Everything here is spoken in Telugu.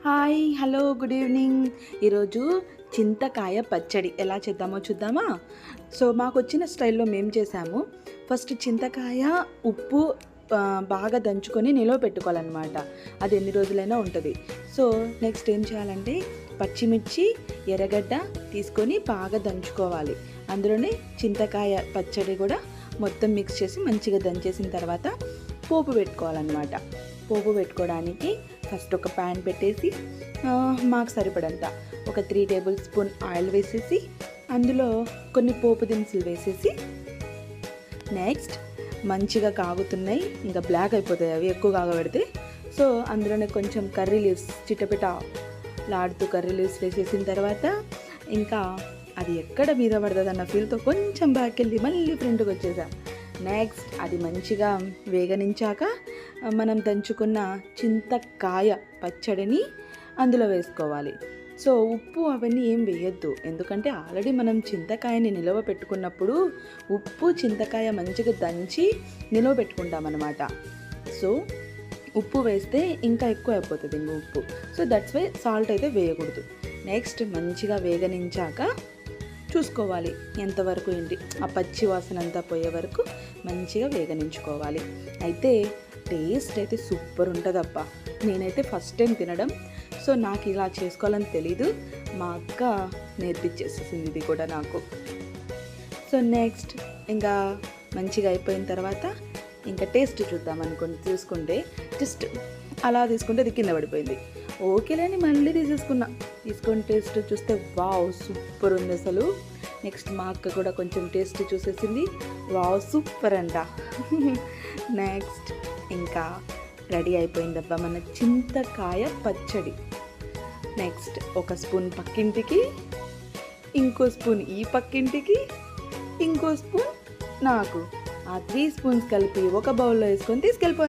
Hi, hello, good evening. ఈరోజు చింతకాయ పచ్చడి ఎలా చేద్దామో చూద్దామా? సో మాకొచ్చిన స్టైల్లో మేము చేసాము. ఫస్ట్ చింతకాయ ఉప్పు బాగా దంచుకొని నిలవ పెట్టుకోవాలన్నమాట. అది ఎన్ని రోజులైనా ఉంటుంది. సో నెక్స్ట్ ఏం చేయాలంటే పచ్చిమిర్చి, ఎర్రగడ్డ తీసుకొని బాగా దంచుకోవాలి. అందులోనే చింతకాయ పచ్చడి కూడా మొత్తం మిక్స్ చేసి మంచిగా దంచేసిన తర్వాత పోపు పెట్టుకోవాలన్నమాట. పోపు పెట్టుకోవడానికి ఫస్ట్ ఒక ప్యాన్ పెట్టేసి మాకు సరిపడంత ఒక 3 టేబుల్ స్పూన్ ఆయిల్ వేసేసి అందులో కొన్ని పోపు దినుసులు వేసేసి నెక్స్ట్ మంచిగా కాగుతున్నాయి, ఇంకా బ్లాక్ అయిపోతాయి అవి ఎక్కువ కాగబెడితే. సో అందులోనే కొంచెం కర్రీ లీవ్స్ చిట్టపిట లాడుతూ కర్రీ లీవ్స్ వేసేసిన తర్వాత ఇంకా అది ఎక్కడ మీద పడుతుంది అన్న ఫీల్తో కొంచెం బ్యాక్ వెళ్ళి మళ్ళీ ఫ్రంట్కి వచ్చేసాం. నెక్స్ట్ అది మంచిగా వేగనించాక మనం దంచుకున్న చింతకాయ పచ్చడిని అందులో వేసుకోవాలి. సో ఉప్పు అవన్నీ ఏం వేయొద్దు, ఎందుకంటే ఆల్రెడీ మనం చింతకాయని నిలవ పెట్టుకున్నప్పుడు ఉప్పు చింతకాయ మంచిగా దంచి నిలవ పెట్టుకుంటామన్నమాట. సో ఉప్పు వేస్తే ఇంకా ఎక్కువ అయిపోతుంది ఇంక ఉప్పు. సో దట్స్ వై సాల్ట్ అయితే వేయకూడదు. నెక్స్ట్ మంచిగా వేగనించాక చూసుకోవాలి ఎంతవరకు ఏంటి, ఆ పచ్చి వాసన అంతా పోయే వరకు మంచిగా వేగనించుకోవాలి. అయితే టేస్ట్ అయితే సూపర్ ఉంటుందబ్బా. నేనైతే ఫస్ట్ టైం తినడం, సో నాకు ఇలా చేసుకోవాలని తెలీదు. మా అక్క నేర్పించేసేసింది ఇది కూడా నాకు. సో నెక్స్ట్ ఇంకా మంచిగా అయిపోయిన తర్వాత ఇంకా టేస్ట్ చూద్దాం అనుకుని చూసుకుంటే జస్ట్ అలా తీసుకుంటే అది కింద పడిపోయింది. ఓకేలేని మళ్ళీ తీసుకొని టేస్ట్ చూస్తే వావ్ సూపర్ ఉంది అసలు. నెక్స్ట్ మా అక్క కూడా కొంచెం టేస్ట్ చూసేసింది, వావ్ సూపర్ అంట. నెక్స్ట్ ఇంకా రెడీ అయిపోయిందబ్బా మన చింతకాయ పచ్చడి. నెక్స్ట్ ఒక స్పూన్ పక్కింటికి, ఇంకో స్పూన్ ఈ పక్కింటికి, ఇంకో స్పూన్ నాకు, ఆ 3 స్పూన్స్ కలిపి ఒక బౌల్లో వేసుకొని తీసుకెళ్ళిపోయి